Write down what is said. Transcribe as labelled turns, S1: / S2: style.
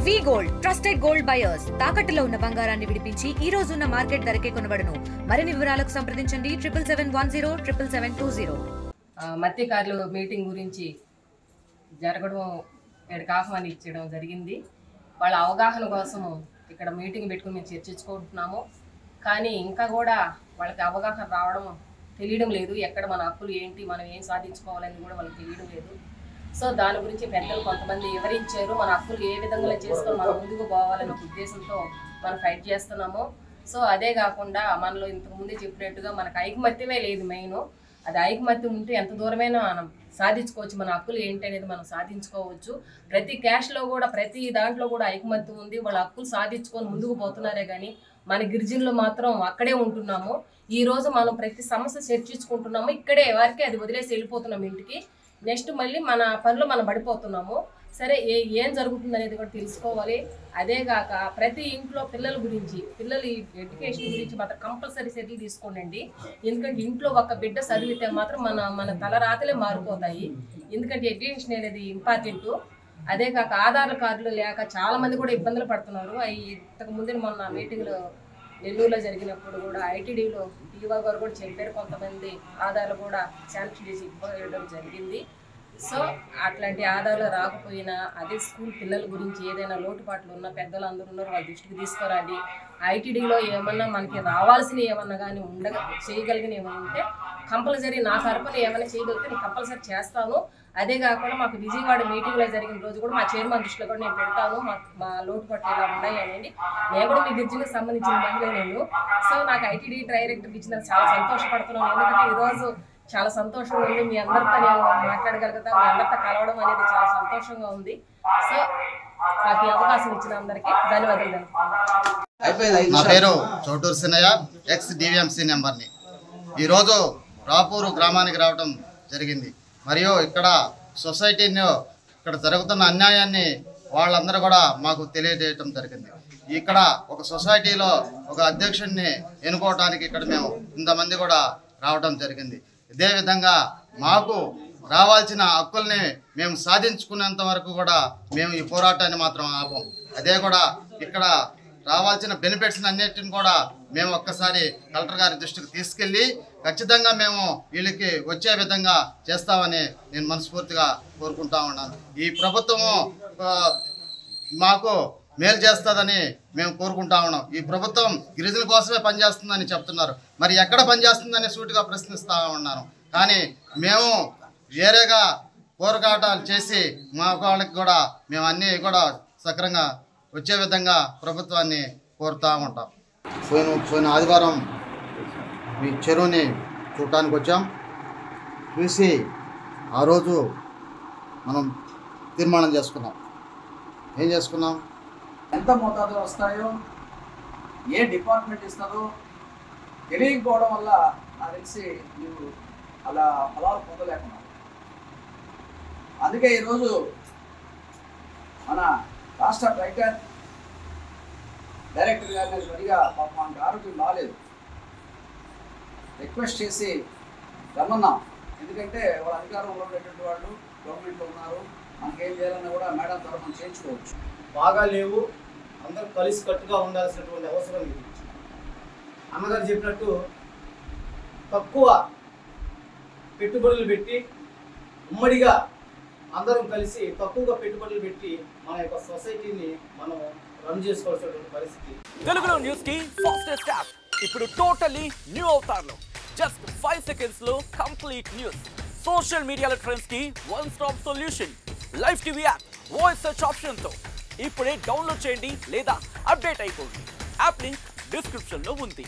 S1: వి gold trusted gold buyers తాకట్టులో ఉన్న బంగారాన్ని విడిపించి ఈ రోజు ఉన్న మార్కెట్ ధరకే కొనబడును. మరిన్ని వివరాలకు సంప్రదించండి 77107720.
S2: మత్స్యకారుల మీటింగ్ గురించి జరగడం ఇక్కడికి ఆహ్వానించడం జరిగింది. వాళ్ళ అవగాహన కోసం ఇక్కడ మీటింగ్ పెట్టుకుని మేము చర్చించుకుంటున్నాము. కానీ ఇంకా కూడా వాళ్ళకి అవగాహన రావడం తెలియడం లేదు. ఎక్కడ మన హక్కులు ఏంటి, మనం ఏం సాధించుకోవాలని కూడా వాళ్ళకి తెలియడం లేదు. సో దాని గురించి పెద్దలు కొంతమంది వివరించారు. మన హక్కులు ఏ విధంగా చేసుకొని మనం ముందుకు పోవాలనే ఉద్దేశంతో మనం ఫైట్ చేస్తున్నాము. సో అదే కాకుండా మనలో ఇంతకుముందే చెప్పినట్టుగా మనకు ఐకమత్యమే లేదు. మెయిన్ అది ఐకమత్యం ఉంటే ఎంత దూరమైనా మనం సాధించుకోవచ్చు. మన హక్కులు ఏంటి అనేది మనం సాధించుకోవచ్చు. ప్రతి క్యాష్లో కూడా ప్రతి దాంట్లో కూడా ఐకమత్యం ఉంది. వాళ్ళ హక్కులు సాధించుకొని ముందుకు పోతున్నారే కానీ మన గిరిజనులు మాత్రం అక్కడే ఉంటున్నాము. ఈ రోజు మనం ప్రతి సమస్య చర్చించుకుంటున్నాము. ఇక్కడే వారికి అది వదిలేసి వెళ్ళిపోతున్నాం ఇంటికి. నెక్స్ట్ మళ్ళీ మన పనులు మనం పడిపోతున్నాము. సరే ఏం జరుగుతుంది అనేది కూడా తెలుసుకోవాలి. అదేగాక ప్రతి ఇంట్లో పిల్లల గురించి, పిల్లల ఎడ్యుకేషన్ గురించి మాత్రం కంపల్సరీ చర్యలు తీసుకోండి. ఎందుకంటే ఇంట్లో ఒక బిడ్డ చదివితే మాత్రం మన తలరాతలే మారిపోతాయి. ఎందుకంటే ఎడ్యుకేషన్ అనేది ఇంపార్టెంట్. అదే కాక ఆధార్ కార్డులు లేక చాలా మంది కూడా ఇబ్బందులు పడుతున్నారు. అవి ఇంతకు ముందు మొన్న మీటింగ్లో నెల్లూరులో జరిగినప్పుడు కూడా ఐటీడీలో టీవా గారు కూడా చెప్పారు. కొంతమంది ఆధార్లు కూడా శాంక్షన్ చేసి ఇవ్వడం జరిగింది. సో అట్లాంటి ఆధారాలు రాకపోయినా అదే స్కూల్ పిల్లల గురించి ఏదైనా లోటుపాట్లు ఉన్న పెద్దలు అందరూ ఉన్నారు, వాళ్ళ దృష్టికి తీసుకురండి. ఐటీడీలో ఏమన్నా మనకి రావాల్సినవి ఏమన్నా కానీ చేయగలిగిన ఏమైనా ఉంటే కంపల్సరీ నా తరపున ఏమైనా చేయగలిగితే నేను కంపల్సరీ చేస్తాను. అదే కాకుండా మాకు విజయవాడ మీటింగ్లో జరిగిన రోజు కూడా మా చైర్మన్ దృష్టిలో కూడా నేను పెడతాను. మా లోటుపాట్లు ఇలా ఉన్నాయి అనేది. నేను కూడా మీ గిరిజనకు సంబంధించిన మహిళ నేను. సో నాకు ఐటీడీ డైరెక్టర్కి ఇచ్చినందుకు చాలా సంతోషపడుతున్నాను. ఎందుకంటే ఈరోజు చాలా సంతోషంగా ఉంది. మీ అందరితో నేను మాట్లాడగలుగుతా, మీ అందరితో కలవడం అనేది చాలా సంతోషంగా ఉంది. సో నాకు ఈ అవకాశం ఇచ్చిన అందరికీ ధన్యవాదాలు.
S3: నా పేరు చౌటూరు సిన్నయ్య, ఎక్స్ డివిఎంసీ నెంబర్ని. ఈరోజు రాపూరు గ్రామానికి రావడం జరిగింది. మరియు ఇక్కడ సొసైటీని ఇక్కడ జరుగుతున్న అన్యాయాన్ని వాళ్ళందరూ కూడా మాకు తెలియజేయటం జరిగింది. ఇక్కడ ఒక సొసైటీలో ఒక అధ్యక్షుడిని ఎన్నుకోవడానికి ఇక్కడ మేము ఇంతమంది కూడా రావడం జరిగింది. ఇదే విధంగా మాకు రావాల్సిన హక్కుల్ని మేము సాధించుకునేంత వరకు కూడా మేము ఈ పోరాటాన్ని మాత్రం ఆపం. అదే కూడా ఇక్కడ రావాల్సిన బెనిఫిట్స్ అన్నిటిని కూడా మేము ఒక్కసారి కలెక్టర్ గారి దృష్టికి తీసుకెళ్ళి ఖచ్చితంగా మేము వీళ్ళకి వచ్చే విధంగా చేస్తామని నేను మనస్ఫూర్తిగా కోరుకుంటా ఉన్నాను. ఈ ప్రభుత్వము మాకు మేలు చేస్తుందని మేము కోరుకుంటా ఉన్నాం. ఈ ప్రభుత్వం గిరిజనుల కోసమే పనిచేస్తుందని చెప్తున్నారు. మరి ఎక్కడ పనిచేస్తుందని సూటిగా ప్రశ్నిస్తూ ఉన్నాను. కానీ మేము వేరేగా పోరాటాలు చేసి మా వాళ్ళకి కూడా మేము అన్నీ కూడా సక్రంగా వచ్చే విధంగా ప్రభుత్వాన్ని కోరుతూ ఉంటాం. పోయిన ఆదివారం మీ చెరువుని చూడటానికి వచ్చాం. చూసి ఆ రోజు మనం తీర్మానం చేసుకున్నాం. ఏం చేసుకున్నాం?
S4: ఎంత మోతాదులో వస్తాయో, ఏ డిపార్ట్మెంట్ ఇస్తుందో తెలియకపోవడం వల్ల నాకు తెలిసి మీరు అలా ఫలాలు పొందలేకున్నారు. అందుకే ఈరోజు మన రాష్ట్ర ట్రైకర్ డైరెక్టర్ గారిని సరిగా పాపం మనకు ఆరోగ్యం బాగాలేదు, రిక్వెస్ట్ చేసి రమ్మన్నాం. ఎందుకంటే వాళ్ళ అధికారంలో ఉండేటువంటి వాళ్ళు గవర్నమెంట్లో ఉన్నారు. మనకేం చేయాలన్నా కూడా మేడం ద్వారా మనం చేయించుకోవచ్చు.
S5: బాగా లేవు, అందరూ కలిసి కట్టుగా ఉండాల్సినటువంటి అవసరం ఇది. అమ్మగారు చెప్పినట్టు తక్కువ పెట్టుబడులు పెట్టి ఉమ్మడిగా అందరం కలిసి తక్కువగా పెట్టుబడులు పెట్టి మన యొక్క సొసైటీని మనం రన్ చేసుకోవాల్సినటువంటి పరిస్థితి.
S6: తెలుగులో న్యూస్ కి ఫాస్టెస్ట్ యాప్ ఇప్పుడు టోటల్లీ న్యూ అవతార్లో జస్ట్ 5 seconds లో కంప్లీట్ న్యూస్. సోషల్ మీడియాలో ట్రెండ్స్ కి one stop solution. Live TV app voice search option తో ఇప్పుడే డౌన్లోడ్ చేయండి లేదా అప్డేట్ అయిపోండి. యాప్ లింక్ డిస్క్రిప్షన్ లో ఉంది.